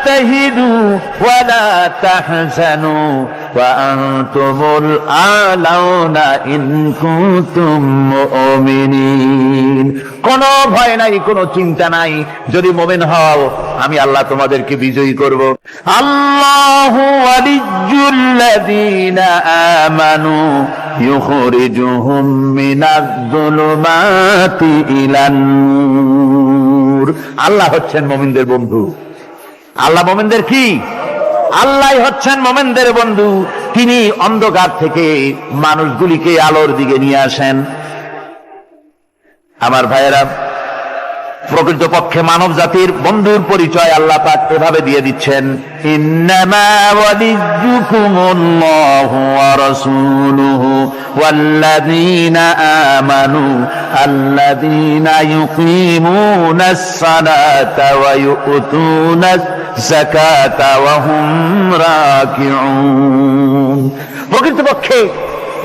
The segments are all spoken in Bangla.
তাহিনু ওয়া লা তাহজানু ওয়া আনতুমুল আ'লাউনা ইন কুনতুম মুমিনিন। কোনো ভয় নাই, কোনো চিন্তা নাই, যদি মুমিন হও আমি আল্লাহ তোমাদেরকে বিজয়ী করব। আল্লাহু ওয়ালিয়্যুল্লাযীনা আমানু ইউখরিজুহুম মিনাজ-যুলুমাতি ইলান-নূর। আল্লাহ হচ্ছেন মুমিনদের বন্ধু। আল্লাহ মুমিনদের কি? আল্লাহ হচ্ছেন মুমিনদের বন্ধু। তিনি অন্ধকার থেকে মানুষগুলিকে আলোর দিকে নিয়ে আসেন। আমার ভাইয়েরা, প্রকৃতপক্ষে মানব জাতির বন্ধুর পরিচয় আল্লাহ পাক এভাবে দিয়ে দিচ্ছেন, ইন্নামা ওয়ালিয়্যুকুমুল্লাহু ওয়া রাসূলুহু ওয়াল্লাযীনা আমানু আল্লাযীনা ইউকিমুনাস সালাতা ওয়া ইউতুনাজ যাকাতা ওয়া হুম রাকিউন। প্রকৃতপক্ষে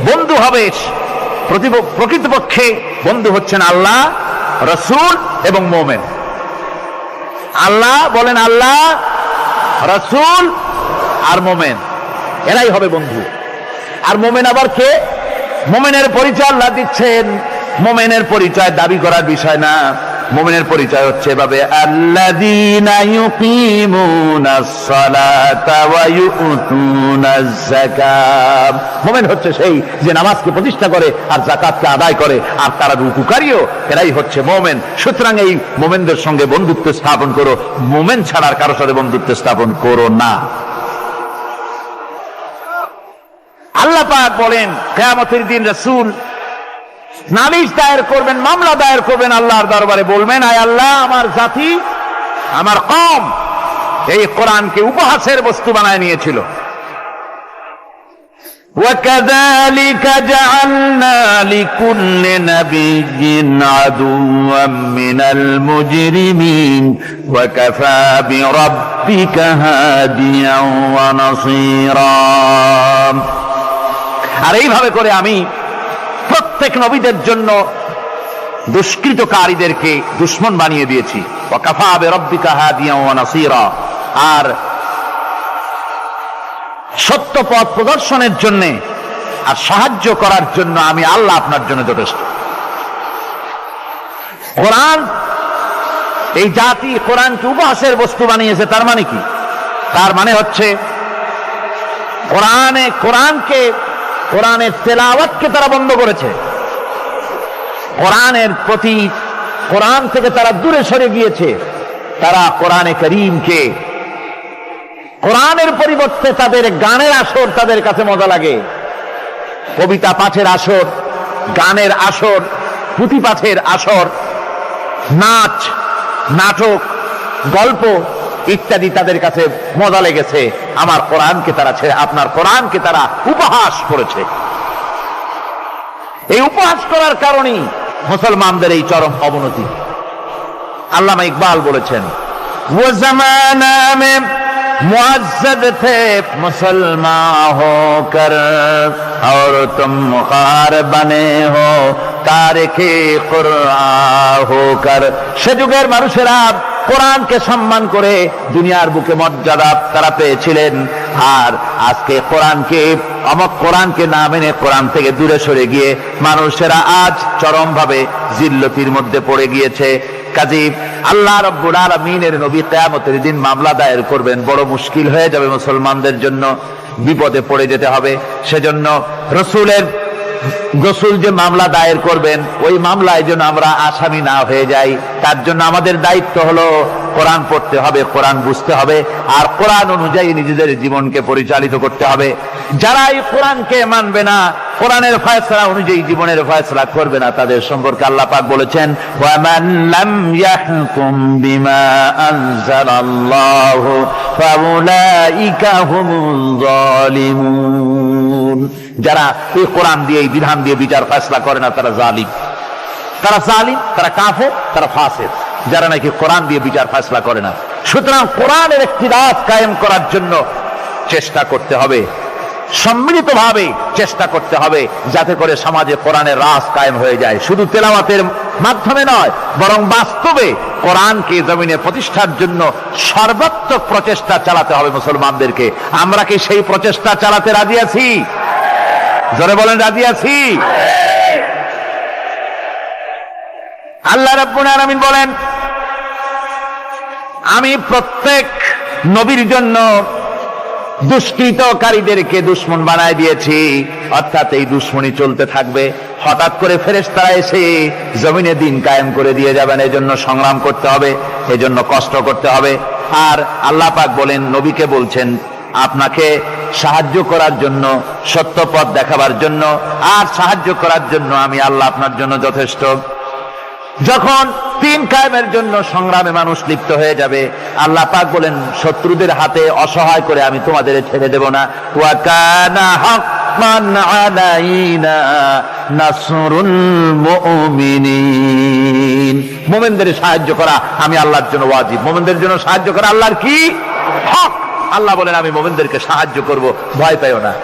বন্ধু হবে, প্রকৃতপক্ষে বন্ধু হচ্ছেন আল্লাহ, রাসূল এবং মুমিন। আল্লাহ বলেন, আল্লাহ, রাসূল আর মুমিন, এরাই হবে বন্ধু। আর মুমিন আবার কে? মুমিনের পরিচয় আল্লাহ দিচ্ছেন। মুমিনের পরিচয় দাবি করার বিষয় না। মুমিনের পরিচয় হচ্ছে এভাবে, আল্লাযীনা ইউকিমুনাস সালাতা ওয়া ইউতুনাজ যাকাত। মুমিন হচ্ছে সেই যে নামাজকে প্রতিষ্ঠা করে আর যাকাতকে আদায় করে, আর তারা রুকুকারীও, এরাই হচ্ছে মুমিন। সুতরাং এই মুমিনদের সঙ্গে বন্ধুত্ব স্থাপন করো, মুমিন ছাড়া আর কারোর সাথে বন্ধুত্ব স্থাপন করো না। আল্লাহ পাক বলেন, কিয়ামতের দিন রাসূল নালিশ দায়ের করবেন, মামলা দায়ের করবেন আল্লাহর দরবারে, বলবেন, আয় আল্লাহ, আমার জাতি, আমার কওম এই কোরআনকে উপহাসের বস্তু বানায় নিয়েছিল। وَكَذَلِكَ جَعَلْنَا لِكُلِّ نَبِيٍّ عَدُوًّا مِّنَ الْمُجْرِمِينَ وَكَفَى بِرَبِّكَ هَادِيًا وَنَصِيرًا। আর এইভাবে করে আমি প্রত্যেক নবীদের জন্য দুষ্কৃতকারীদেরকে দুশমন বানিয়ে দিয়েছি। ওয়াকাফা বিরাব্বিকা হাদিয়া ওয়া নাসীরা। আর সত্য পথ প্রদর্শনের জন্য আর সাহায্য করার জন্য আমি আল্লাহ আপনার জন্য যথেষ্ট। কোরআন, এই জাতি কোরআনকে উপহাসের বস্তু বানিয়েছে, তার মানে কি? তার মানে হচ্ছে কোরআনের তেলাওয়াতকে তারা বন্ধ করেছে। কোরআনের প্রতি, কোরআন থেকে তারা দূরে সরে গিয়েছে। তারা কোরআনে কারীমকে, কোরআনের পরিবর্তে তাদের গানের আসর তাদের কাছে মজা লাগে। কবিতা পাঠের আসর, গানের আসর, পুঁথি পাঠের আসর, নাচ, নাটক, গল্প ইত্যাদি তাদের কাছে মজা লেগেছে। আমার কোরআনকে তারা ছেড়ে আপনার কোরআনকে তারা উপহাস করেছে। এই উপহাস করার কারণেই মুসলমানদের এই চরম অবনতি। আল্লামা ইকবাল বলেছেন, वो जमाना में मुअज़्ज़ज़ थे मुसलमान होकर और तुम खार बने हो तारिके कुरआन होकर। সে যুগের মানুষেরা কোরআনকে সম্মান করে দুনিয়ার বুকে মর্যাদা তারা পেয়েছিলেন, আর আজকে কোরআনকে না মেনে কোরআন থেকে দূরে সরে গিয়ে মানুষেরা আজ চরমভাবে জিল্লতির মধ্যে পড়ে গিয়েছে। কাজী আল্লাহ রাব্বুল আলামিনের নবী কিয়ামতের দিন মামলা দায়ের করবেন, বড় মুশকিল হয়ে যাবে মুসলমানদের জন্য, বিপদে পড়ে যেতে হবে। সেজন্য রসুল যে মামলা দায়ের করবেন, ওই মামলায় যেন আমরা আসামি না হয়ে যাই, তার জন্য আমাদের দায়িত্ব হলো কোরআন পড়তে হবে, কোরআন বুঝতে হবে, আর কোরআন অনুযায়ী নিজেদের জীবনকে পরিচালিত করতে হবে। যারা এই কোরআনকে মানবে না, কোরআনের ফয়সালা অনুযায়ী জীবনের ফয়সালা করবে না, তাদের সম্পর্কে আল্লাহ পাক বলেছেন, ওয়ামান লাম ইয়াহকুম বিমা আনজালাল্লাহু ফাউলাইকা হুমুল যালিমুন। যারা এই কোরআন দিয়ে, এই বিধান দিয়ে বিচার ফয়সালা করে না, তারা জালিম, তারা কাফের, তারা ফাসিক, যারা নাকি কোরআন দিয়ে বিচার ফয়সালা করে না। সুতরাং কোরআনের একটি রাজ কায়েম করার জন্য চেষ্টা করতে হবে, সম্মিলিতভাবে চেষ্টা করতে হবে, যাতে করে সমাজে কোরআনের রাজ কায়েম হয়ে যায়। শুধু তেলাওয়াতের মাধ্যমে নয়, বরং বাস্তবে কোরআনকে জমিনে প্রতিষ্ঠার জন্য সর্বাত্মক প্রচেষ্টা চালাতে হবে মুসলমানদেরকে। আমরা কি সেই প্রচেষ্টা চালাতে রাজি আছি? জোরে বলেন, রাজি আছি? আল্লাহ রাব্বুল আলামিন বলেন, আমি প্রত্যেক নবীর জন্য দুষ্কৃতকারীদেরকে দুশমন বানায় দিয়েছি, অর্থাৎ এই দুশমনি চলতে থাকবে। হঠাৎ করে ফেরেশতারা এসে জমিনে দিন কায়েম করে দিয়ে যাবেন, এজন্য সংগ্রাম করতে হবে, এজন্য কষ্ট করতে হবে। আর আল্লাহ পাক বলেন, নবীকে বলছেন, আপনাকে সাহায্য করার জন্য, সত্য পথ দেখাবার জন্য আর সাহায্য করার জন্য আমি আল্লাহ আপনার জন্য যথেষ্ট। যখন দিন কায়েমের জন্য সংগ্রামে মানুষ লিপ্ত হয়ে যাবে, আল্লাহ পাক বলেন, শত্রুদের হাতে অসহায় করে আমি তোমাদের ছেড়ে দেব না। ওয়া কানা হাক্কান আলাইনা নাসরুল মুমিনিন। মুমিনদের সাহায্য করা আমি আল্লাহর জন্য ওয়াজিব। মুমিনদের জন্য সাহায্য করা আল্লাহর কি হক। আল্লাহ বলেন, আমি মুমিনদেরকে সাহায্য করব, ভয় পাইও না।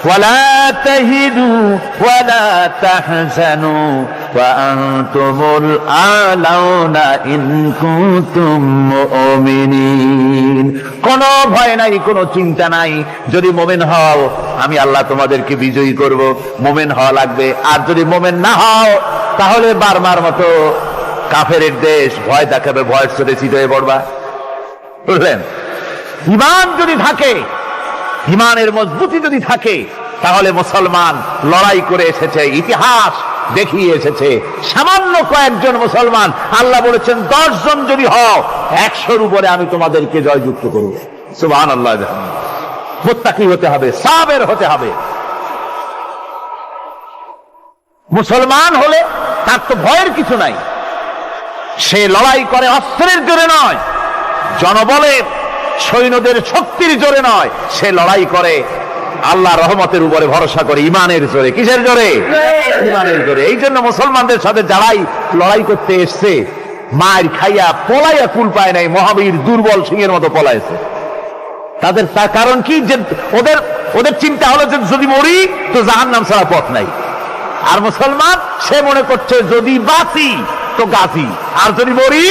ولا تهنوا ولا تحزنوا وأنتم الأعلون إن كنتم مؤمنين। কোনো ভয় নাই, কোনো চিন্তা নাই। যদি মুমিন হও, আমি আল্লাহ তোমাদেরকে বিজয়ী করব। মুমিন হওয়া লাগবে। আর যদি মুমিন না হও, তাহলে বারবার মতো কাফেরের দেশ ভয় দেখাবে, ভয়ের সাথে চিত হয়ে পড়বা। বুঝলেন? ঈমান যদি থাকে, ঈমানের মজবুতি যদি থাকে, তাহলে মুসলমান লড়াই করে এসেছে, ইতিহাস দেখিয়ে এসেছে। সামান্য কয়েকজন মুসলমান, আল্লাহ বলেছেন 10 জন যদি হও, 100-র উপরে আমি তোমাদেরকে জয়যুক্ত করব। সুবহানাল্লাহ। মুত্তাকি হতে হবে, সাবের হতে হবে। মুসলমান হলে তার তো ভয়ের কিছু নাই। সে লড়াই করে অস্ত্রের জোরে নয়, জনবলের, সৈন্যদের শক্তির জোরে নয়, সে লড়াই করে আল্লাহ রহমতের উপরে ভরসা করে, ইমানের জোরে। কিসের জোরে? ইমানের জোরে। এই জন্য মুসলমানদের সাথে যারাই লড়াই করতে এসছে, মার খাইয়া পলাইয়া কুল পায় নাই, মহাবীর দুর্বল সিংহের মতো পলাইছে। তাদের তার কারণ কি? যে ওদের চিন্তা হলো যে যদি মরি তো জাহান্নাম ছাড়া পথ নাই। আর মুসলমান সে মনে করছে যদি বাঁচি তো গাছি, আর যদি মরি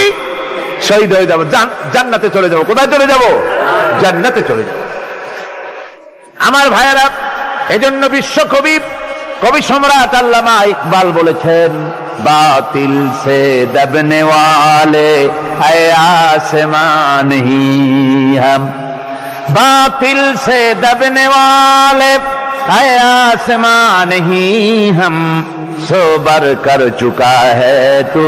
শহীদ হয়ে যাবো, জান্নাতে চলে যাবো। কোথায় চলে যাবো? জান্নাতে চলে যাবো। আমার ভাইয়েরা, এজন্য বিশ্বকবি, কবি সম্রাট আল্লামা ইকবাল বলেছেন, বাতিল সে দবনে ওয়ালে है आसमान ही हम, बातिल से दबने वाले है आसमान ही हम, सोबर कर चुका है तू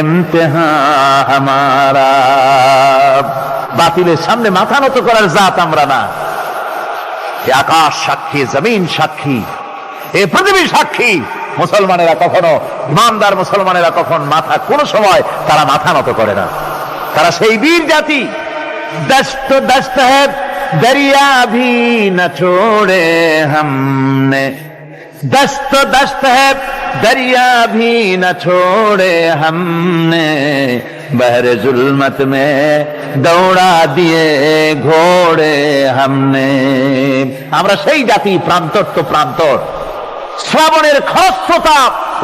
इम्तिहान हमारा। বাতিলের সামনে মাথা নত করার জাত আমরা না। আকাশ সাক্ষী, জমিন সাক্ষী, এই পৃথিবী সাক্ষী। মুসলমানেরা কখনো, ইমানদার মুসলমানেরা কখন মাথা, কোন সময় তারা মাথা নত করে না। তারা সেই বীর জাতি। দস্ত দস্ত है दरिया भी न छोड़े हमने, दस्त दस्त है दरिया भी न छोड़े हमने, बहरे जुल्मत में दौड़ा दिए घोड़े हमने। আমরা সেই জাতি, প্রান্তর তো প্রান্তর। শ্রাবণের খরস্রোতা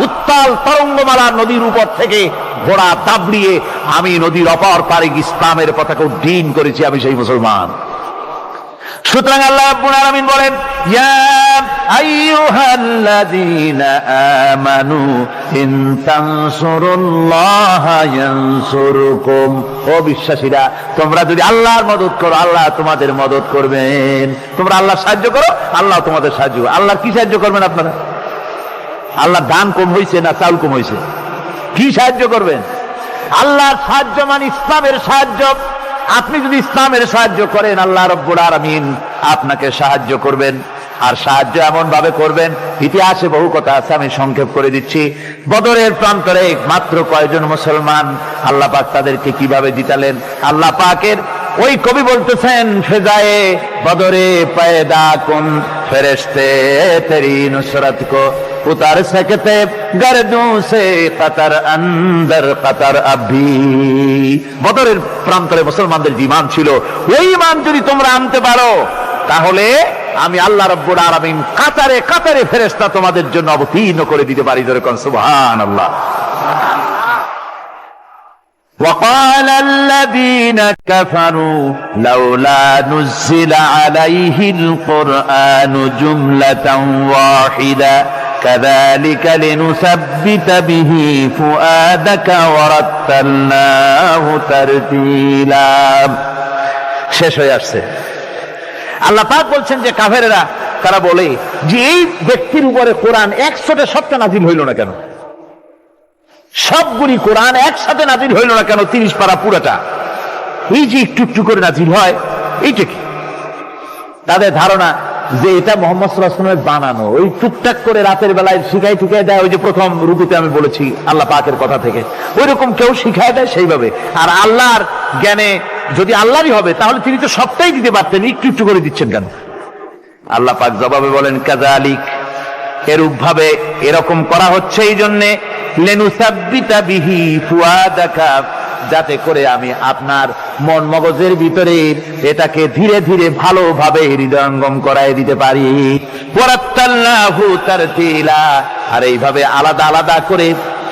উত্তাল তরঙ্গমালা নদীর উপর থেকে ঘোড়া দাবড়িয়ে আমি নদীর অপর পারে ইসলামের পতাকা উড্ডীন করেছি, আমি সেই মুসলমান। সুতরাং আল্লাহ রাব্বুল আলামিন বলেন, ইয়া আইয়ুহাল্লাযীনা আমানু ইন তানসুরুল্লাহা ইয়ানসুরকুম। ও বিশ্বাসীরা, তোমরা যদি আল্লাহর মদদ করো, আল্লাহ তোমাদের মদদ করবেন। তোমরা আল্লাহর সাহায্য করো, আল্লাহ তোমাদের সাহায্য করবে। আল্লাহর কি সাহায্য করবেন আপনারা? আল্লাহ দান কম হয়েছে না চাউল কম হয়েছে? কি সাহায্য করবেন? আল্লাহর সাহায্য মানে ইসলামের সাহায্য। আপনি যদি ইসলামের সাহায্য করেন, আল্লাহ রাব্বুল আলামিন আপনাকে সাহায্য করবেন। আর সাহায্য এমন ভাবে করবেন, ইতিহাসে বহু কথা আছে, আমি সংক্ষেপ করে দিচ্ছি। বদরের প্রান্তরে মাত্র কয়েকজন মুসলমান, আল্লাহ পাক তাদেরকে কিভাবে জিতালেন। আল্লাহ পাকের ওই কবি বলতেছেন, ফেজায়ে বদরে পয়দা কুন ফেরেশতে তেরি নুসরত কো उतर सकते गर्दों से कतर अंदर कतर अभी। বদরের প্রান্তরে মুসলমানদের যে ঈমান ছিল, ওই ঈমান যদি তোমরা আনতে পারো, তাহলে আমি আল্লাহ রাব্বুল আলামিন কাতারে কাতারে ফেরেশতা তোমাদের জন্য অবতীর্ণ করে দিতে পারি। যেরকম সুবহানাল্লাহ। وقال الذين كفروا لولا نزل عليه القرآن جملة واحدة كذلك لنثبت به فؤادك ورتلناه ترتيلا। শেষ হয়ে আসছে। আল্লাহ পাক বলছেন যে কাফেরেরা তারা বলে যে এই ব্যক্তির উপরে কোরআন 100টা সবটা নাজিল হইল না কেন, সবগুলি কোরআন একসাথে নাজিল হইল না কেন 30 পারা পুরাটা, এই যে একটু একটু করে নাজিল হয় এইটা কি? তাদের ধারণা যে এটা মুহাম্মদ সাল্লাল্লাহু আলাইহি ওয়াসাল্লামের বানানো, ওই টুকটাক করে রাতের বেলায় শিখাই টুকাই দেয়, ওই যে প্রথম রুকুতে আমি বলেছি আল্লাহ পাকের কথা থেকে, ওইরকম কেউ শিখায় দেয় সেইভাবে। আর আল্লাহর জ্ঞানে যদি আল্লাহরই হবে তাহলে তিনি তো সবটাই দিতে পারতেন, একটু একটু করে দিচ্ছেন কেন? আল্লাহ পাক জবাবে বলেন কাযালিক, এরূপ ভাবে এরকম করা হচ্ছে এই জন্যে লিনুসাব্বিতা বিহি ফুআদাকা, যাতে করে আমি আপনার মন মগজের ভিতরে এটাকে ধীরে ধীরে ভালোভাবে হৃদয়ঙ্গম করায় দিতে পারি। ওয়ারাত্তালনাহু তারতিলা, আর এইভাবে আলাদা আলাদা করে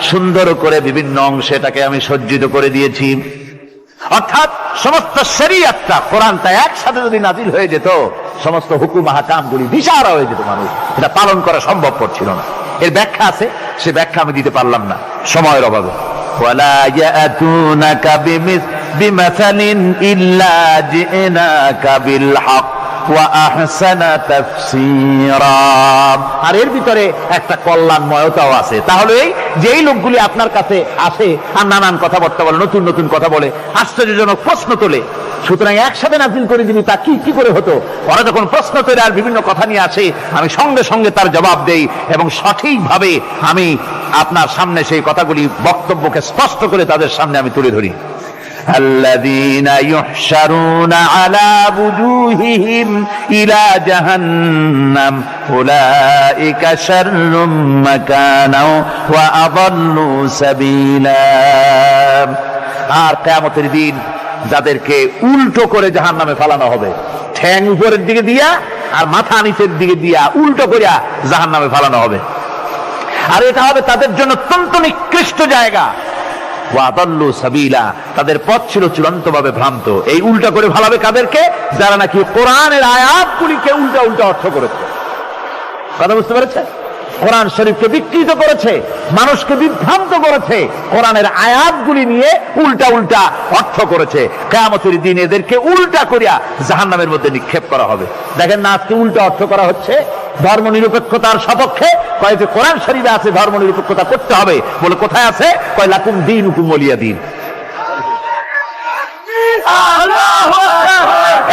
সুন্দর করে বিভিন্ন অংশে এটাকে আমি সজ্জিত করে দিয়েছি। অর্থাৎ সমস্ত শরীয়তটা কোরআনটা একসাথে যদি নাজিল হয়ে যেত, সমস্ত হুকুম আহকামগুলি দিশাহারা হয়ে যেত, মানুষ এটা পালন করা সম্ভবপর ছিল না। এর ব্যাখ্যা আছে, সে ব্যাখ্যা আমি দিতে পারলাম না সময়ের অভাবে। ওয়ালা ইয়াতুনাকা বিমাসালিন ইল্লা জিনাকা বিল হক ওয়া আহসানা তাফসীরা। আর এর ভিতরে একটা কল্যাণময়তাও আছে। তাহলে এই যেই লোকগুলি আপনার কাছে আসে আর নানান কথাবার্তা বলে, নতুন নতুন কথা বলে, আশ্চর্যজনক প্রশ্ন তোলে, সুতরাং একসাথে নাজিল করে দিবি তা কি করে হতো? ওরা যখন প্রশ্ন তোলে আর বিভিন্ন কথা নিয়ে আসে, আমি সঙ্গে সঙ্গে তার জবাব দেই এবং সঠিকভাবে আমি আপনার সামনে সেই কথাগুলি বক্তব্যকে স্পষ্ট করে তাদের সামনে আমি তুলে ধরি। الذين يحشرون على وجوههم إلى جهنم أولئك شر مكانا وأضل سبيلا। আর কিয়ামতের দিন যাদেরকে উল্টো করে জাহান্নামে ফেলানো হবে, ঠ্যাং উপরের দিকে দিয়া আর মাথা নিচের দিকে দিয়া উল্টো করিয়া জাহান্নামে ফেলানো হবে, আর এটা হবে তাদের জন্য অত্যন্ত নিকৃষ্ট জায়গা। ওয়াদাল্লু সাবিলা, তাদের পথ ছিল চূড়ান্তভাবে ভ্রান্ত। এই উল্টা করে ভালাবে কাদেরকে? যারা নাকি কোরআনের আয়াতগুলিকে উল্টা উল্টা অর্থ করেছে। কথা বুঝতে পেরেছে? কোরআন শরীফকে বিকৃত করেছে, মানুষকে বিভ্রান্ত করেছে, কোরআনের আয়াতগুলি নিয়ে উল্টা উল্টা অর্থ করেছে। কিয়ামতের দিন এদেরকে উল্টা করিয়া জাহান্নামের মধ্যে নিক্ষেপ করা হবে। দেখেন না, আজকে উল্টা অর্থ করা হচ্ছে ধর্ম নিরপেক্ষতার সপক্ষে। কয় যে কোরআন শরীফে আছে ধর্ম নিরপেক্ষতা করতে হবে, বলে কোথায় আছে? কয় লাকুম দীনুকুম ওয়ালিয়া দীন।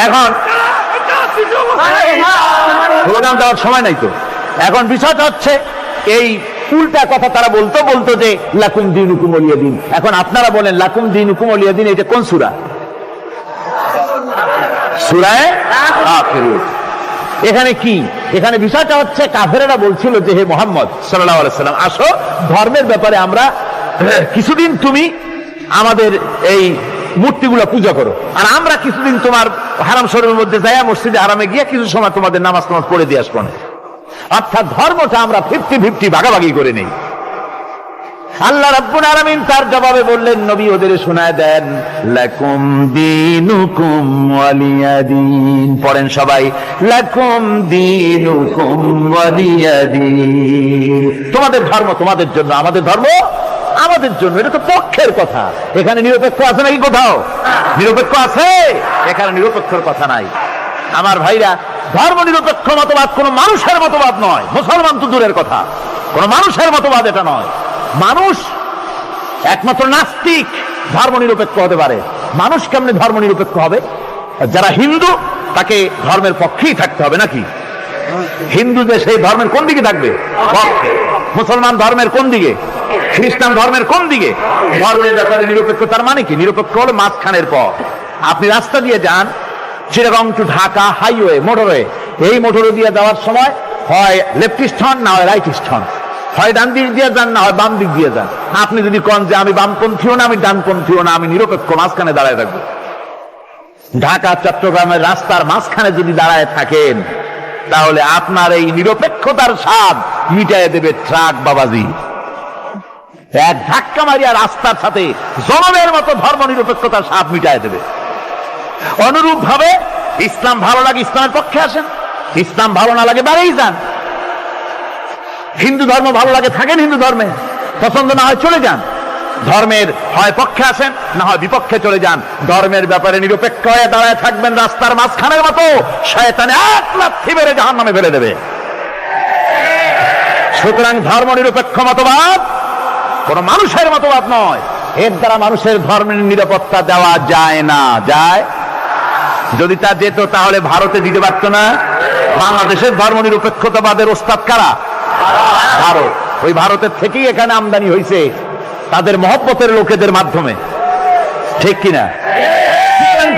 এখন স্লোগান দেওয়ার সময় নাই তো। এখন বিষয়টা হচ্ছে এই উল্টা কথা তারা বলতো বলতো যে লাকুম দীনুকুম ওয়ালিয়া দীন। এখন আপনারা বলেন লাকুম দীনুকুম ওয়ালিয়া দীন, এটা কোন সূরা? সূরায়ে আখিরুন। এখানে কি? এখানে বিষয়টা হচ্ছে কাফেরেরা বলছিল যে হে মুহাম্মদ সাল্লাল্লাহু আলাইহি সাল্লাম, আসো ধর্মের ব্যাপারে আমরা কিছুদিন তুমি আমাদের এই মূর্তিগুলো পূজা করো, আর আমরা কিছুদিন তোমার হারাম শরীফের মধ্যে যাইয়া মসজিদে হারামে গিয়ে কিছু সময় তোমাদের নামাজ পড়ে দিয়ে আসবো না। অর্থাৎ ধর্মটা আমরা 50-50 ভাগাভাগি করে নেই। আল্লাহ রাব্বুল আলামিন তার জবাবে বললেন, নবী ওদের শোনায় দেন, লাকুম দীনুকুম ওয়ালিয়া দীন। পড়েন সবাই, লাকুম দীনুকুম ওয়ালিয়া দীন। তোমাদের ধর্ম তোমাদের জন্য, আমাদের ধর্ম আমাদের জন্য। এটা তো পক্ষের কথা। এখানে নিরপেক্ষ আছে নাকি কোথাও? নিরপেক্ষ আছে? এখানে নিরপেক্ষর কথা নাই। আমার ভাইরা, ধর্ম নিরপেক্ষ মতবাদ কোন মানুষের মতবাদ নয়। মুসলমান তো দূরের কথা, কোন মানুষের মতবাদ এটা নয়। মানুষ একমাত্র নাস্তিক ধর্ম নিরপেক্ষ হতে পারে। মানুষ কেমনে ধর্ম নিরপেক্ষ হবে? যারা হিন্দু তাকে ধর্মের পক্ষেই থাকতে হবে নাকি? হিন্দু যে সেই ধর্মের কোন দিকে থাকবে? পক্ষে। মুসলমান ধর্মের কোন দিকে? খ্রিস্টান ধর্মের কোন দিকে? ধর্মের ব্যাপারে নিরপেক্ষ তার মানে কি? নিরপেক্ষ হলো মাঝখানের পথ। আপনি রাস্তা দিয়ে যান, Chittagong to Dhaka highway, motorway, এই মোটরওয়ে দিয়ে যাওয়ার সময় হয় লেফটিস্ট হন না হয় রাইটিস্ট হন, হয় ডান দিক দিয়ে যান না হয় বাম দিক দিয়ে যান। আপনি যদি কন যে আমি বামপন্থীও না আমি ডানপন্থীও না, আমি নিরপেক্ষ মাঝখানে দাঁড়ায় থাকবো, ঢাকা চট্টগ্রামের রাস্তার মাঝখানে যদি দাঁড়ায় থাকেন, তাহলে আপনার এই নিরপেক্ষতার স্বাদ মিটায় দেবে ট্রাক বাবাজি। এক ধাক্কা মারিয়া রাস্তার সাথে জনমের মতো ধর্ম নিরপেক্ষতার স্বাদ মিটায় দেবে। অনুরূপ ভাবে ইসলাম ভালো লাগে ইসলামের পক্ষে আসেন, ইসলাম ভালো না লাগে বাড়িই যান। হিন্দু ধর্ম ভালো লাগে থাকেন হিন্দু ধর্মে, পছন্দ না হয় চলে যান। ধর্মের হয় পক্ষে আসেন না হয় বিপক্ষে চলে যান। ধর্মের ব্যাপারে নিরপেক্ষ হয়ে দাঁড়ায় থাকবেন রাস্তার মাঝখানের মতো, শয়তানে এক লাথি মেরে জাহান্নামে ফেলে দেবে। সুতরাং ধর্ম নিরপেক্ষ মতবাদ কোন মানুষের মতবাদ নয়, এর দ্বারা মানুষের ধর্মের নিরাপত্তা দেওয়া যায় না। যায়? যদি তা যেত তাহলে ভারতে দিতে পারত না। বাংলাদেশের ধর্ম নিরপেক্ষতাবাদের ওস্তাদ কারা? ভারত। ওই ভারতের থেকেই এখানে আমদানি হয়েছে তাদের মহব্বতের লোকেদের মাধ্যমে, ঠিক কিনা?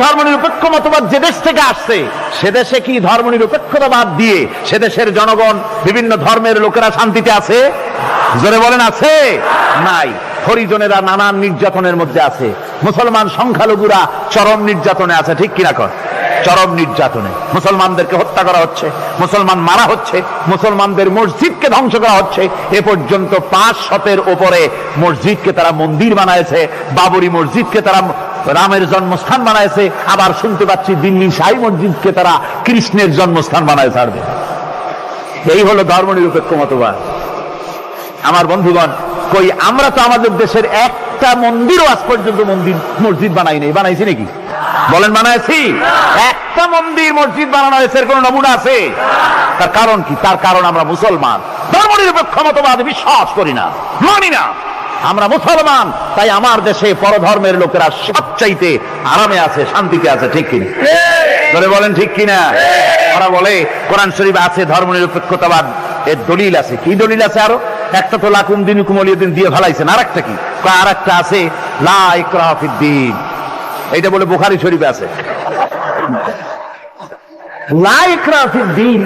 ধর্ম নিরপেক্ষ মতবাদ যে দেশ থেকে আসছে সে দেশে কি ধর্ম নিরপেক্ষতাবাদ দিয়ে সে দেশের জনগণ বিভিন্ন ধর্মের লোকেরা শান্তিতে আছে? জোরে বলেন আছে? নাই। হরিজনেরা নানান নির্যাতনের মধ্যে আছে, মুসলমান সংখ্যালঘুরা চরম নির্যাতনে আছে, ঠিক কিনা কর? চরম নির্যাতনে মুসলমানদেরকে হত্যা করা হচ্ছে, মুসলমান মারা হচ্ছে, মুসলমানদের মসজিদকে ধ্বংস করা হচ্ছে। এ পর্যন্ত 500-এর উপরে মসজিদকে তারা মন্দির বানাইছে, বাবরি মসজিদকে তারা রামের জন্মস্থান বানাইছে, আবার শুনতে পাচ্ছি দিল্লি শাহী মসজিদকে তারা কৃষ্ণের জন্মস্থান বানায় ছাড়বে। এই হলো ধর্ম নিরপেক্ষ মতবাদ। আমার বন্ধুগণ, কই আমরা তো আমাদের দেশের একটা মন্দিরও আজ পর্যন্ত মসজিদ বানাই নেই। বানাইছি নাকি? বলেন বানাইছি? একটা মন্দির মসজিদ বানানো হয়েছে কোন নমুনা আছে? তার কারণ কি? তার কারণ আমরা মুসলমান, ধর্ম নিরপেক্ষ মতবাদে বিশ্বাস করি না, মানি না। আমরা মুসলমান, তাই আমার দেশে পরধর্মের লোকেরা সবচাইতে আরামে আছে, শান্তিতে আছে, ঠিক কিনা? ধরে বলেন ঠিক কিনা? ওরা বলে কোরআন শরীফ আছে ধর্ম নিরপেক্ষতাবাদ, এর দলিল আছে। কি দলিল আছে? আরো একটা তো লাকুম দিনুকুম ওয়ালিয়াদিন দিয়ে ফেলাইছেন, আর একটা কি? আর একটা আছে লা ইকরাহা ফিদ্দীন, এইটা বলে বুখারী শরীফে আছে। লা ইকরাহা ফিদ্দীন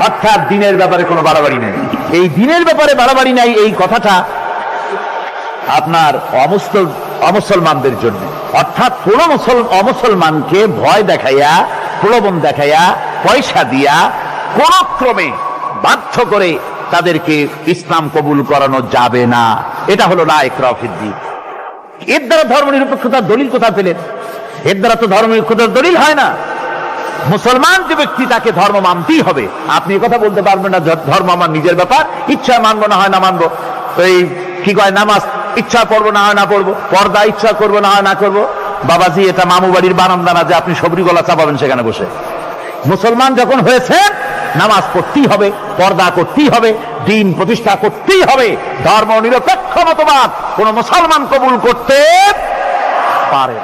অর্থাৎ দিনের ব্যাপারে কোনো বাড়াবাড়ি নাই। এই দিনের ব্যাপারে বাড়াবাড়ি নাই এই কথাটা আপনার অমুসলমানদের জন্য, অর্থাৎ কোন অমুসলমানকে ভয় দেখাইয়া, প্রলোভন দেখাইয়া, পয়সা দিয়া কোন ক্রমে বাধ্য করে তাদেরকে ইসলাম কবুল করানো যাবে না। এটা হলো লা ইকরাহা ফিদ্দীন। এর দ্বারা ধর্ম নিরপেক্ষতার দলিল কোথা পেলেন? এর দ্বারা তো ধর্ম নিরপেক্ষতার দলিল হয় না। মুসলমান যে ব্যক্তি তাকে ধর্ম মানতেই হবে। আপনি এই কথা বলতে পারবেন না ধর্ম আমার নিজের ব্যাপার, ইচ্ছা মানবো না হয় না মানবো। এই কি কয়, নামাজ ইচ্ছা পড়বো না হয় না পড়বো, পর্দা ইচ্ছা করবো না হয় না করবো। বাবাজি, এটা মামু বাড়ির বারান্দা না যে আপনি সবরি গলা চাপাবেন সেখানে বসে। মুসলমান যখন হয়েছেন নামাজ পড়তেই হবে, পর্দা করতেই হবে, দিন প্রতিষ্ঠা করতেই হবে। ধর্ম নিরপেক্ষ মতবাদ কোন মুসলমান কবুল করতে পারে।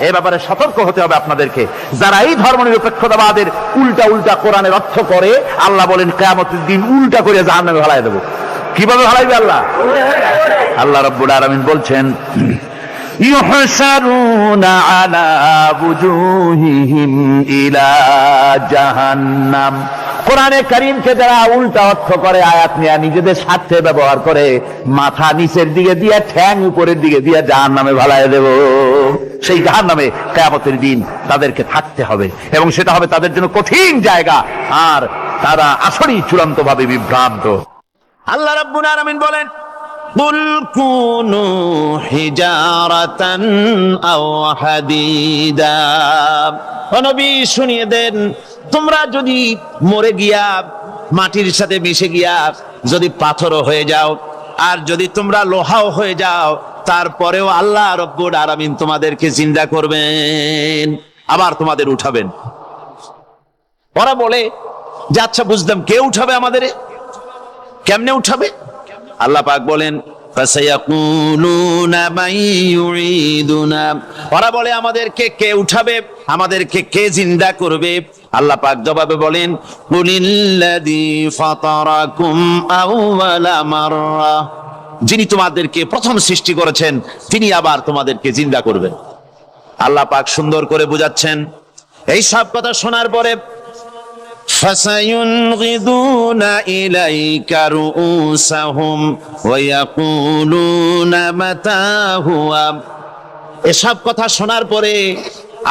এ ব্যাপারে সতর্ক হতে হবে আপনাদেরকে। যারা এই ধর্ম নিরপেক্ষতাবাদের উল্টা উল্টা কোরআনের অর্থ করে, আল্লাহ বলেন কিয়ামতের দিন উল্টা করে জাহান্নামে ফেলায় দেব। কিভাবে ফেলাইবে আল্লাহ? আল্লাহ রাব্বুল আলামিন বলছেন ইউহশারুনা আলা বুজুহিহিম ইলা জাহান্নাম। কোরআনে কারীমকে যারা উল্টা অর্থ করে, আয়াত নিয়ে নিজেদের স্বার্থে ব্যবহার করে, মাথা নিচের দিকে দিয়ে ঠ্যাং উপরের দিকে দিয়ে জাহান্নামে ভালায় দেব। সেই জাহান্নামে কিয়ামতের দিন তাদেরকে থাকতে হবে এবং সেটা হবে তাদের জন্য কঠিন জায়গা, আর তারা আসলেই চূড়ান্ত ভাবে বিভ্রান্ত। আল্লাহ রাব্বুল আলামিন বলেন কুল কুনু হিজারাতান আও হাদিদা। ও নবী, শুনিয়ে দেন, তোমরা যদি মরে গিয়া মাটির সাথে মিশে গিয়া যদি পাথরও হয়ে যাও, আর যদি তোমরা লোহাও হয়ে যাও, তারপরেও আল্লাহ রব্বুল আলামিন তোমাদেরকে জিন্দা করবেন, আবার তোমাদের উঠাবেন। ওরা বলে যে আচ্ছা বুঝলাম, কে উঠাবে আমাদের? কেমনে উঠাবে? আল্লাহ পাক বলেন ফাসায়াকুলুনা মান ইউঈদুনা। ওরা বলে আমাদেরকে কে উঠাবে, আমাদেরকে কে জিন্দা করবে? আল্লাহ পাক জবাবে বলেন কুলিল্লাযী ফাতারাকুম আউওয়ালা মাররা। যিনি তোমাদেরকে প্রথম সৃষ্টি করেছেন তিনি আবার তোমাদেরকে জিন্দা করবেন। আল্লাহ পাক সুন্দর করে বুঝাচ্ছেন। এই সব কথা শোনার পরে ফাসায়ুনগিদুনা ইলাইকা রুউসাহুম ওয়া ইয়াকুলুনা মাতা হুয়া। এসব কথা শোনার পরে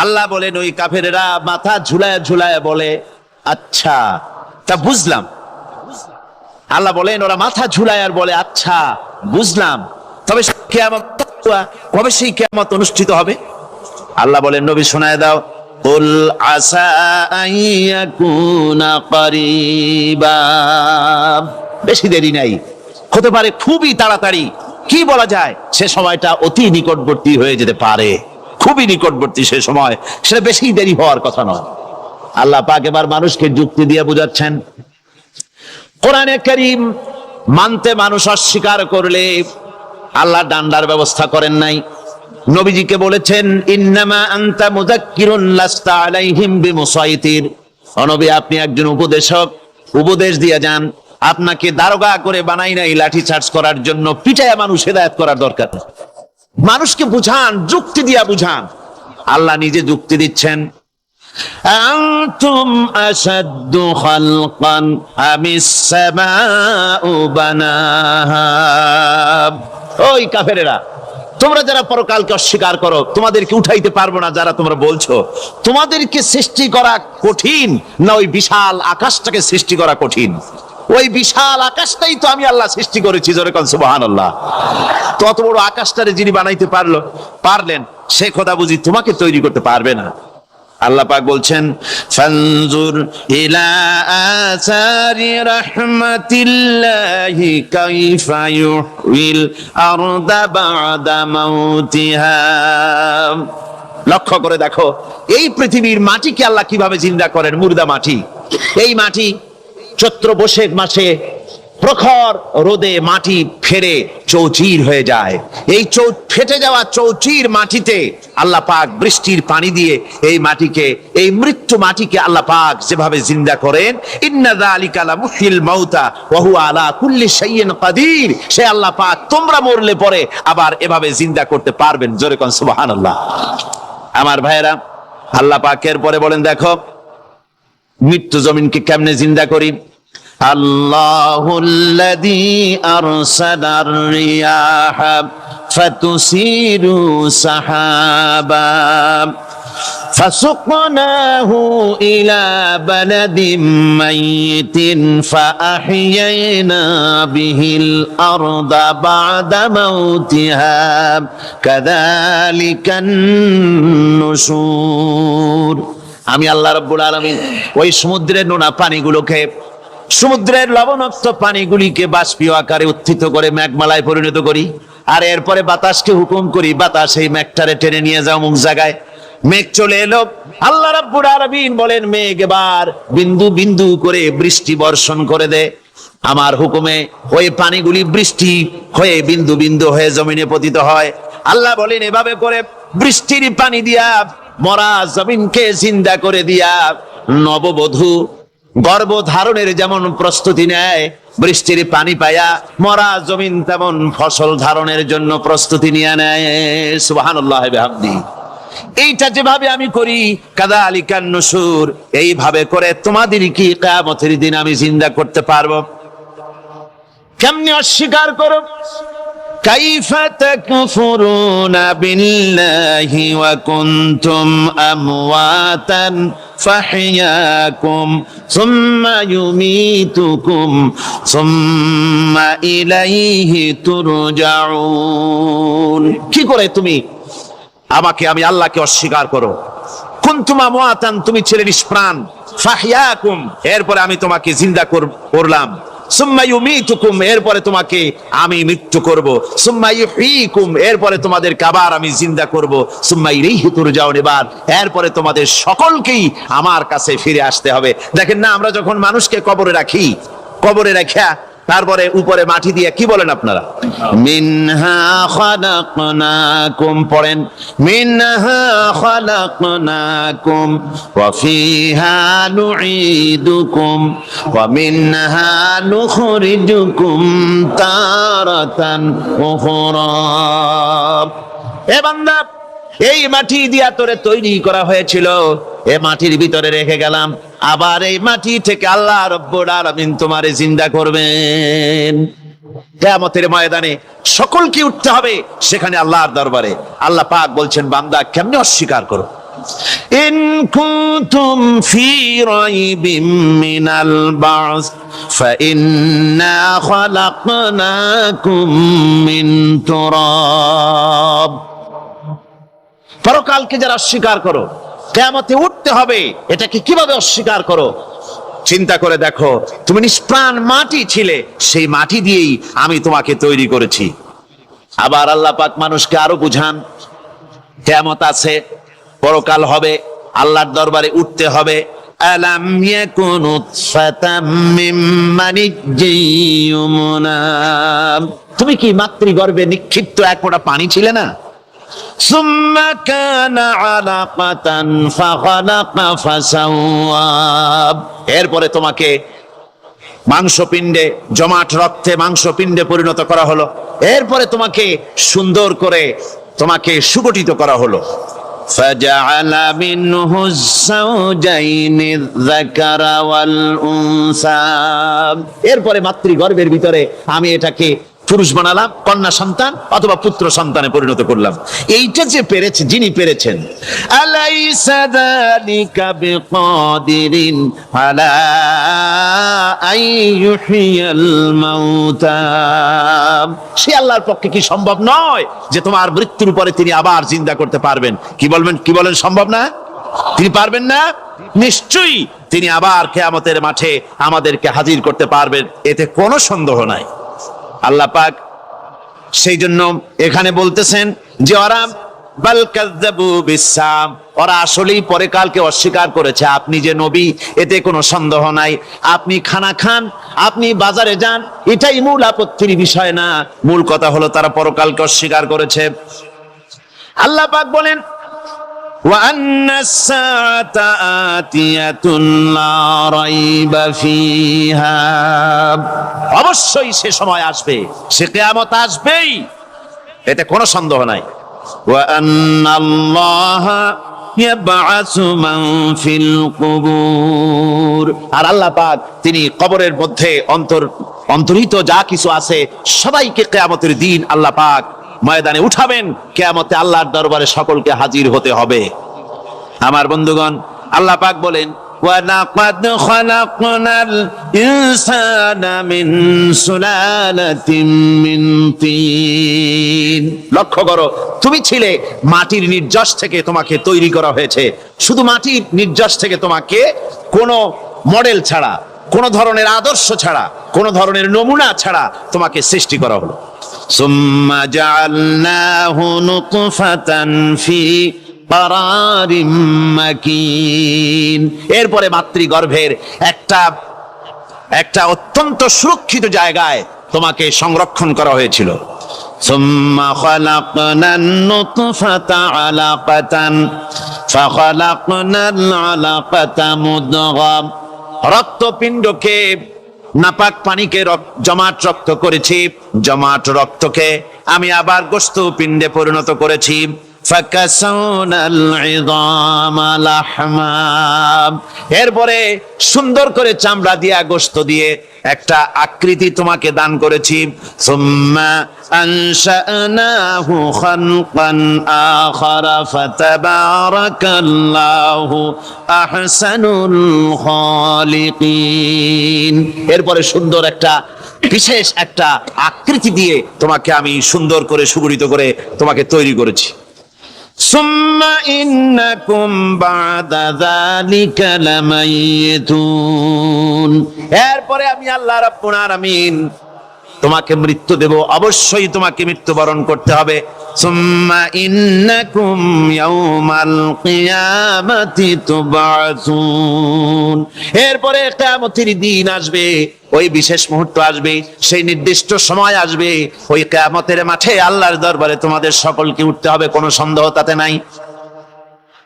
আল্লাহ বলেন ওই কাফেরেরা মাথা ঝুলায় ঝুলায় বলে আচ্ছা তা বুঝলাম। আল্লাহ বলেন ওরা মাথা ঝুলায় আর বলে আচ্ছা বুঝলাম, তবে কবে সেই কিয়ামত অনুষ্ঠিত হবে? আল্লাহ বলেন, নবী শোনায় দাও, কুল আসা আইয়াকুনা করিবা, বেশি দেরি নাই, হতে পারে খুবই তাড়াতাড়ি। কি বলা যায়, সে সময়টা অতি নিকটবর্তী হয়ে যেতে পারে, খুবই নিকটবর্তী সে সময়, সেটা বেশি দেরি হওয়ার কথা নয়। আল্লাহ পাক এবার মানুষকে যুক্তি দিয়ে বুঝাচ্ছেন। কোরআনে কারীম মানতে মানুষ অস্বীকার করলে আল্লাহ ডান্ডার ব্যবস্থা করেন নাই। নবীজিকে বলেছেন, ইন্নামা আনতা মুযাক্কিরুন লাস্তা আলাইহিম বিমুসাইতির। ও নবী, আপনি একজন উপদেশক, উপদেশ দিয়ে যান। আপনাকে দারোগা করে বানাই নাই লাঠি চার্জ করার জন্য, পিটায়া মানুষ হেদায়েত করার দরকার নেই। মানুষকে বুঝান, যুক্তি দিয়া বুঝান। আল্লাহ নিজে যুক্তি দিচ্ছেন। আনতুম আশাদ্দু খালকান আমিস সামাউ বানাহা। ওই কাফেরেরা, তোমরা যারা পরকালকে অস্বীকার করো, তোমাদেরকে উঠাইতে পারবো না যারা তোমরা বলছো, তোমাদেরকে সৃষ্টি করা কঠিন না ওই বিশাল আকাশটাকে সৃষ্টি করা কঠিন? ওই বিশাল আকাশটাই তো আমি আল্লাহ সৃষ্টি করেছি, জোরে কোন সুবহানাল্লাহ। তত বড় আকাশটারে যিনি বানাইতে পারলেন, সে কথা বুঝি তোমাকে তৈরি করতে পারবে না? আল্লাহ পাক বলছেন, ফানজুর ইলা আসারি রাহমাতিল্লাহি কাইফা ইউহিল আরদা বাদা মাউতিহা। লক্ষ্য করে দেখো, এই পৃথিবীর মাটিকে আল্লাহ কিভাবে জিন্দা করেন, মুর্দা মাটি। এই মাটি চৈত্র বৈশাখ মাসে প্রখর রোদে মাটি ফেরে চৌচির হয়ে যায়। এই ফেটে যাওয়া চৌচির মাটিতে আল্লাহ পাক বৃষ্টির পানি দিয়ে এই মাটিকে, এই মৃত্যু মাটিকে আল্লাহ পাক যেভাবে জিন্দা করেন, ইন্না যালিকা লামুহিল মাউতা ওয়া হুয়া আলা কুল্লি শাইইন কাদির, সে আল্লাহ পাক তোমরা মরলে পরে আবার এভাবে জিন্দা করতে পারবেন। জোরে কোন সুবহানাল্লাহ। আমার ভাইয়েরা, আল্লাহ পাকের পরে বলেন, দেখো মৃত্যু জমিনকে কেমনে জিন্দা করি। আল্লাহুল্লাযী আরসালার রিয়াহা ফাতুসিরু সাহাবা ফাসুকনাহু ইলা বালাদিম মাইতিন ফাআহইয়ানা বিহিল আরদা বা'দা মাউতিহা কাযালিকান নুশুর। আমি আল্লাহ রাব্বুল আলামিন ওই সমুদ্রের নোনা পানিগুলোকে, সমুদ্রের লবণাক্ত পানিগুলিকে বাষ্পীয় আকারে উত্থিত করে মেঘমালায় পরিণত করি, আর এরপরে বাতাসকে হুকুম করি, বাতাস এই মেঘটারে টেনে নিয়ে যাও মুখ জায়গায়। মেঘ চলে এলো। আল্লাহ রাব্বুল আলামিন বলেন, মেঘ এবার বিন্দু বিন্দু করে বৃষ্টি বর্ষণ করে দে। আমার হুকুমে ওই পানিগুলি বৃষ্টি হয়ে বিন্দু বিন্দু হয়ে জমিনে পতিত হয়। আল্লাহ বলেন, এভাবে করে বৃষ্টির পানি দিয়া মরা জমিনকে জিন্দা করে দিয়া নববধূ গর্ভধারণের যেমন প্রস্তুতি নেয়, বৃষ্টির পানি পায়া মরা জমিন তেমন ফসল ধারণের জন্য প্রস্তুতি নিয়ে নেয়। সুবহানাল্লাহ বিহামদি। এইটা যেভাবে আমি করি, কাযালিকান নুশুর, এইভাবে করে তোমাদের কি কিয়ামতের দিন আমি জিন্দা করতে পারবো? কেমনে অস্বীকার করো? কাইফা তাকফুরুনা বিল্লাহি ওয়া কুনতুম আমওয়াতান ফাহইয়াকুম সুম্মা ইউমীতুকুম সুম্মা ইলাইহি তুরজাউন। কি করে তুমি আমাকে, আমি আল্লাহকে অস্বীকার করো? কুনতুম আমওয়াতান, তুমি ছিলে নিষ্প্রাণ, ফাহইয়াকুম, এরপরে আমি তোমাকে জিন্দা করলাম, সুম্মা ইউমীতুকুম, এরপরে তোমাকে আমি মৃত্যু করব, সুম্মা ইউহয়িকুম, এরপরে তোমাদেরকে আবার আমি জিন্দা করব, সুম্মা ইলাইহি তুরজাউন, এরপরে তোমাদের সকলকেই আমার কাছে ফিরে আসতে হবে। দেখেন না, আমরা যখন মানুষকে কবরে রাখি, কবরে রাখা তারপরে উপরে মাটি দিয়ে কি বলেন আপনারা? মিনহা খালাকনাকুম, পড়েন, মিনহা খালাকনাকুম ওয়া ফিহা নুঈদুকুম ওয়া মিনহা নুখরিজুকুম তারাতান উখরা। এ বান্দা, এই মাটি দিয়া তোরে তৈরি করা হয়েছিল, এ মাটির ভিতরে রেখে গেলাম, আবার এই মাটি থেকে আল্লাহ রাব্বুল আলামিন তোমারে জিন্দা করবেন। কিয়ামতের ময়দানে সকলকে উঠতে হবে সেখানে আল্লাহর দরবারে। আল্লাহ পাক বলছেন, বান্দা কেমনে অস্বীকার করো? ইন কুনতুম ফি রাইবিম মিনাল বা'স ফাইন্না খালাকনাকুম মিন তুরাব। পরকালকে যারা অস্বীকার করো, কিয়ামতে উঠতে হবে, এটাকে কিভাবে অস্বীকার করো? চিন্তা করে দেখো, তুমি নিষ্প্রাণ মাটি ছিলে, সেই মাটি দিয়েই আমি তোমাকে তৈরি করেছি। আবার আল্লাহ পাক মানুষকে আরো বুঝান, কিয়ামত আছে, পরকাল হবে, আল্লাহর দরবারে উঠতে হবে। আলাম ইয়াকুন উতফাতাম মিন মানিজ্জিন ইউমনা, তুমি কি মাতৃগর্ভে নিক্ষিপ্ত এক ফোঁটা পানি ছিলে না? সুম্মা কানা আলাকাতান ফাখালাকা ফাসাওয়া, এরপরে তোমাকে মাংসপিণ্ডে, জমাট রক্তে মাংসপিণ্ডে পরিণত করা হলো, এরপরে তোমাকে সুন্দর করে তোমাকে সুগঠিত করা হলো। ফাজআলা মিনহু যাওজাইনি যাকারা ওয়াল উনসা, এরপরে মাতৃগর্ভের ভিতরে আমি এটাকে পুরুষ বানালাম, কন্যা সন্তান অথবা পুত্র সন্তানে পরিণত করলাম। এইটা যে পেরেছে, যিনি পেরেছেন, আলাইসা যালিকা বিকাদিরিন আলা আইয়ুহিয়াল মাউতা, সে আল্লাহর পক্ষে কি সম্ভব নয় যে তোমার মৃত্যুর পরে তিনি আবার জিন্দা করতে পারবেন? কি বলবেন, কি বলেন, সম্ভব না? তিনি পারবেন না? নিশ্চয়ই তিনি আবার কিয়ামতের মাঠে আমাদেরকে হাজির করতে পারবেন, এতে কোনো সন্দেহ নাই। আল্লাহ পাক সেই জন্য এখানে বলতেছেন যে ওরা বাল কাযযাবু বিসসাম, ওরা আসলেই পরকালকে অস্বীকার করেছে। আপনি যে নবী, এতে কোনো সন্দেহ নাই। আপনি খানা খান, আপনি বাজারে যান, এটাই মূল আপত্তির বিষয় না। মূল কথা হলো তারা পরকালকে অস্বীকার করেছে। আল্লাহ পাক বলেন وَأَنَّ السَّاعَةَ آتِيَةٌ لَا رَيْبَ فِيهَا, অবশ্যই সে সময় আসবে, সে কিয়ামত আসবেই, এতে কোনো সন্দেহ নাই। وَأَنَّ اللَّهَ يَبْعَثُ مَن فِي الْقُبُورِ, আর আল্লাহ পাক তিনি কবরের মধ্যে অন্তর্হিত যা কিছু আছে সবাইকে কিয়ামতের দিন আল্লাহ পাক ময়দানে উঠাবেন। কিয়ামতে আল্লাহর দরবারে সকলকে হাজির হতে হবে। আমার বন্ধুগণ, আল্লাহ পাক বলেন ওয়ালাকাদ খালাকনাল ইনসানা মিন সুলালাতিন মিন তিন, লক্ষ্য করো, তুমি ছিলে মাটির নির্যাস থেকে তোমাকে তৈরি করা হয়েছে। শুধু মাটির নির্যাস থেকে তোমাকে কোনো মডেল ছাড়া, কোনো ধরনের আদর্শ ছাড়া, কোনো ধরনের নমুনা ছাড়া তোমাকে সৃষ্টি করা হলো। সুম্মা জাআলনাহু নুতফাতান ফি কারারিম মাকিন, এরপরে মাতৃগর্ভের একটা অত্যন্ত সুরক্ষিত জায়গায় তোমাকে সংরক্ষণ করা হয়েছিল। সুম্মা খালাকনান নুতফাতা আলাকাতান ফাখালাকনাল আলাকাতা মুদগা, রক্তপিণ্ডকে, নাপাক পানিকে জমাট রক্ত করেছি, জমাট রক্তকে আমি আবার গোশত পিণ্ডে পরিণত করেছি। ফাকাসাউনাল ইযামা লাহমা, এরপরে সুন্দর করে চামড়া দিয়া, গোশত দিয়ে একটা আকৃতি তোমাকে দান করেছি। সুম্মা আনশানাহু খালকান আখারা ফাতাবারাকাল্লাহু আহসানুল খালিকিন, এরপরে সুন্দর একটা বিশেষ একটা আকৃতি দিয়ে তোমাকে আমি সুন্দর করে সুগঠিত করে তোমাকে তৈরি করেছি। সুম্মা ইন্নাকুম বা'দা যালিকা লামাইয়িতুন, এরপরে আমি আল্লাহ রাব্বুল আলামিন তোমাকে মৃত্যু দেব, অবশ্যই তোমাকে মৃত্যুবরণ করতে হবে। সুম্মা ইন্নাকুম ইয়াউমাল কিয়ামাতি তুবআসুন, এরপরে কিয়ামতের দিন আসবে, ওই বিশেষ মুহূর্ত আসবে, সেই নির্দিষ্ট সময় আসবে, ওই কিয়ামতের মাঠে আল্লাহর দরবারে তোমাদের সকলকে উঠতে হবে, কোনো সন্দেহ তাতে নাই।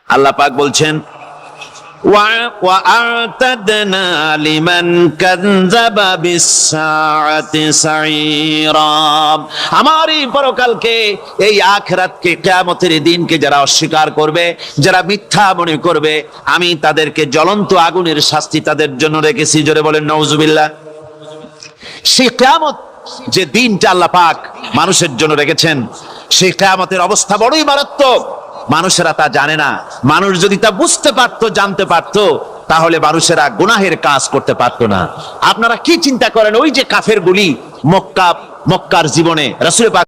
আল্লাহ পাক বলছেন وَأَعْتَدْنَا لِمَنْ كَذَّبَ بِالسَّاعَةِ سَعِيرًا, আমার এই পরকালকে, এই আখিরাতকে, কিয়ামতের দিনকে যারা অস্বীকার করবে, যারা মিথ্যা মনে করবে, আমি তাদেরকে জ্বলন্ত আগুনের শাস্তি তাদের জন্য রেখেছি। জোরে বলেন নাউজুবিল্লাহ। সেই কিয়ামত যে দিনটা আল্লাহ পাক মানুষের জন্য রেখেছেন, সেই কিয়ামতের অবস্থা বড়ই মারাত্মক। মানুষেরা তা জানে না। মানুষ যদি তা বুঝতে পারতো, জানতে পারতো, তাহলে মানুষেরা গুনাহের কাজ করতে পারতো না। আপনারা কি চিন্তা করেন, ওই যে কাফেরগুলি মক্কার জীবনে রাসূল পাক